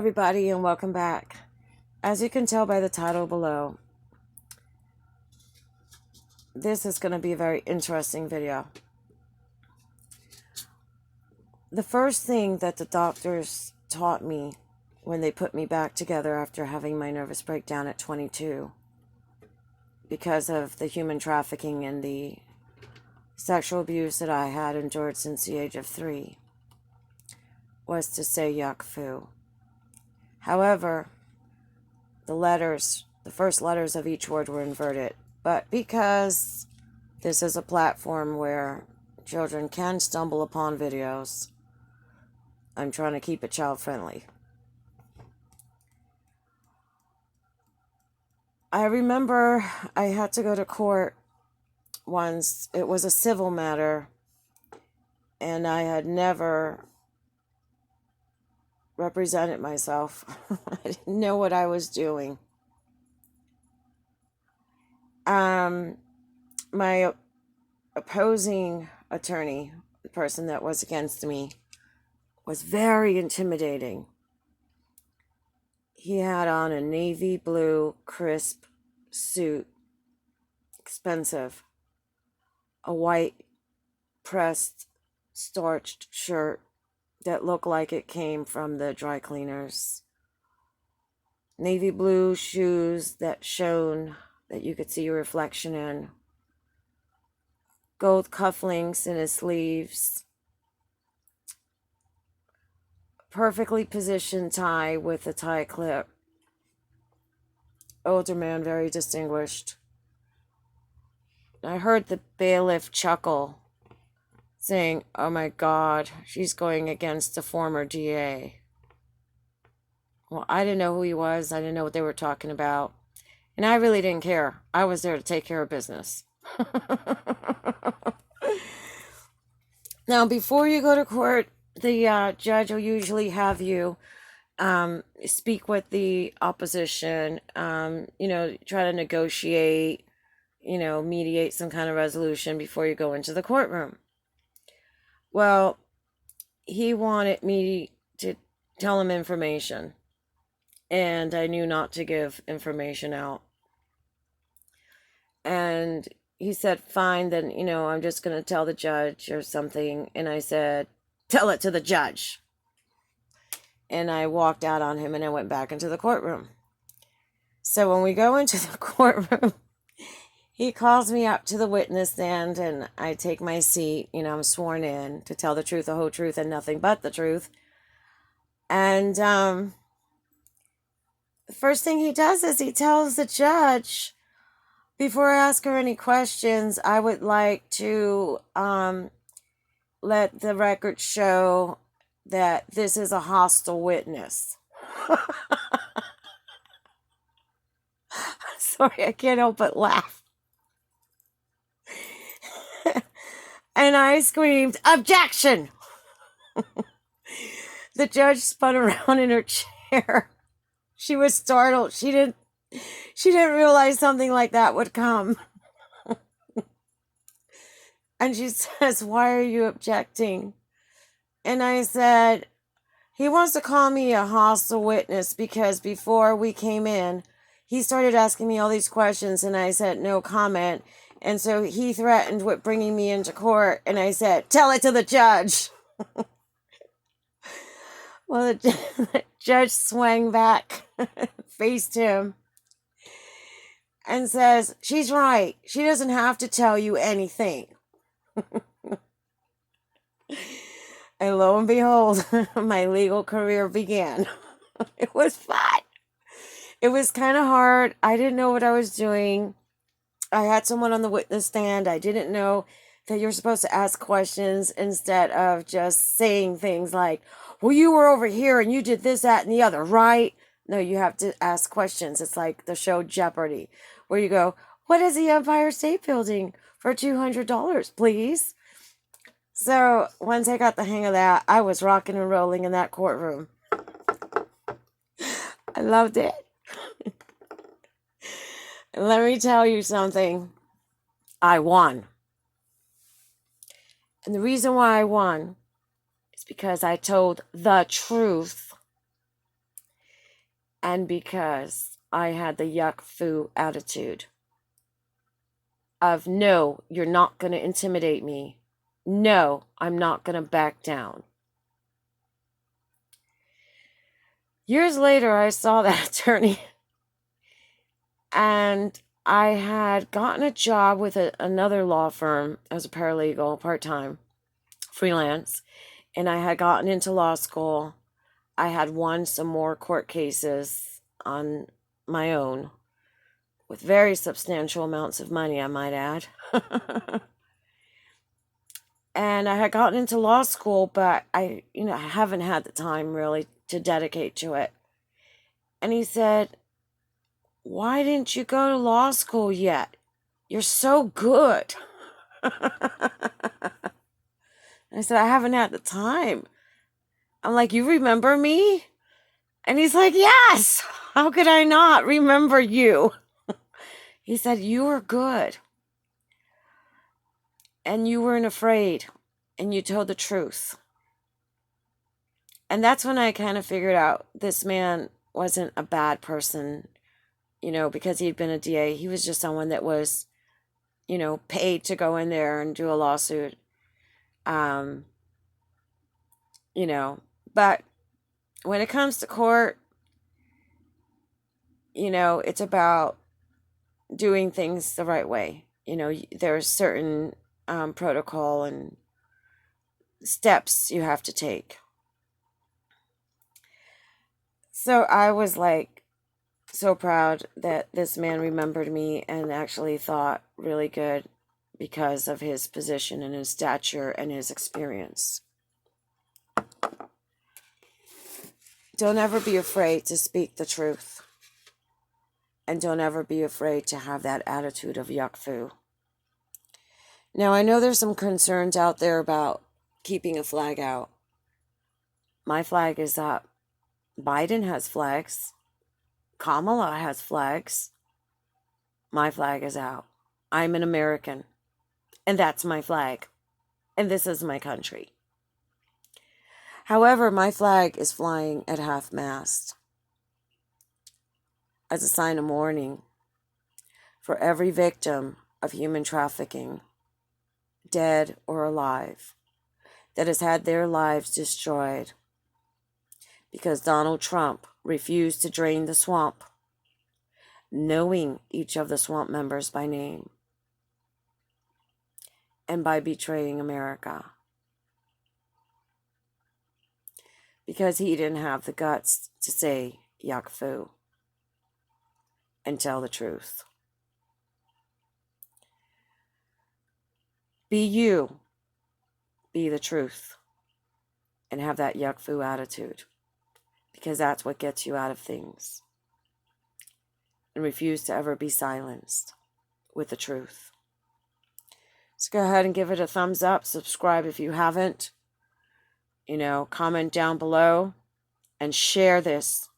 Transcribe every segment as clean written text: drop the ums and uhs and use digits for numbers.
everybody, and welcome back. As you can tell by the title below, this is going to be a very interesting video. The first thing that the doctors taught me when they put me back together after having my nervous breakdown at 22 because of the human trafficking and the sexual abuse that I had endured since the age of 3 was to say yuck foo. However, the first letters of each word were inverted. But because this is a platform where children can stumble upon videos, I'm trying to keep it child friendly. I remember I had to go to court once. It was a civil matter, and I had never represented myself. I didn't know what I was doing. My opposing attorney, the person that was against me, was very intimidating. He had on a navy blue crisp suit, expensive, a white pressed starched shirt that looked like it came from the dry cleaners, navy blue shoes that shone, that you could see your reflection in, gold cufflinks in his sleeves, perfectly positioned tie with a tie clip. Older man, very distinguished. I heard the bailiff chuckle, saying, "Oh my God, she's going against the former DA." Well, I didn't know who he was. I didn't know what they were talking about. And I really didn't care. I was there to take care of business. Now, before you go to court, the judge will usually have you speak with the opposition, try to negotiate, mediate some kind of resolution before you go into the courtroom. Well, he wanted me to tell him information, and I knew not to give information out. And he said, fine, then, I'm just going to tell the judge or something. And I said, tell it to the judge. And I walked out on him and I went back into the courtroom. So when we go into the courtroom, he calls me up to the witness stand and I take my seat. I'm sworn in to tell the truth, the whole truth, and nothing but the truth. And the first thing he does is he tells the judge, before I ask her any questions, I would like to let the record show that this is a hostile witness. Sorry, I can't help but laugh. And I screamed, "Objection!" The judge spun around in her chair. She was startled. She didn't realize something like that would come. And she says, "Why are you objecting?" And I said, "He wants to call me a hostile witness because before we came in, he started asking me all these questions and I said no comment. And so he threatened with bringing me into court, and I said, tell it to the judge." Well, the judge swung back, faced him, and says, "She's right. She doesn't have to tell you anything." And lo and behold, my legal career began. It was fun. It was kind of hard. I didn't know what I was doing. I had someone on the witness stand. I didn't know that you're supposed to ask questions instead of just saying things like, "Well, you were over here and you did this, that, and the other, right?" No, you have to ask questions. It's like the show Jeopardy, where you go, "What is the Empire State Building for $200, please?" So once I got the hang of that, I was rocking and rolling in that courtroom. I loved it. And let me tell you something. I won. And the reason why I won is because I told the truth. And because I had the yuck foo attitude of, no, you're not going to intimidate me. No, I'm not going to back down. Years later, I saw that attorney, and I had gotten a job with another law firm as a paralegal, part-time, freelance, and I had gotten into law school. I had won some more court cases on my own with very substantial amounts of money, I might add. And I had gotten into law school, but I haven't had the time really to dedicate to it. And he said, why didn't you go to law school yet? You're so good. I said, I haven't had the time. I'm like, you remember me? And he's like, yes. How could I not remember you? He said, you were good. And you weren't afraid. And you told the truth. And that's when I kind of figured out this man wasn't a bad person, because he'd been a DA. He was just someone that was, paid to go in there and do a lawsuit. But when it comes to court, it's about doing things the right way. There's certain protocol and steps you have to take. So I was like so proud that this man remembered me and actually thought really good because of his position and his stature and his experience. Don't ever be afraid to speak the truth. And don't ever be afraid to have that attitude of yuck foo. Now, I know there's some concerns out there about keeping a flag out. My flag is up. Biden has flags. Kamala has flags. My flag is out. I'm an American. And that's my flag. And this is my country. However, my flag is flying at half-mast as a sign of mourning for every victim of human trafficking, dead or alive, that has had their lives destroyed because Donald Trump refused to drain the swamp, knowing each of the swamp members by name, and by betraying America. Because he didn't have the guts to say yuck foo and tell the truth. Be you. Be the truth. And have that yuck foo attitude. Because that's what gets you out of things. And refuse to ever be silenced with the truth. So go ahead and give it a thumbs up. Subscribe if you haven't. Comment down below. And share this.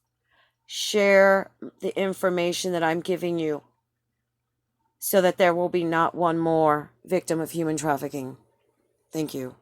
Share the information that I'm giving you. So that there will be not one more victim of human trafficking. Thank you.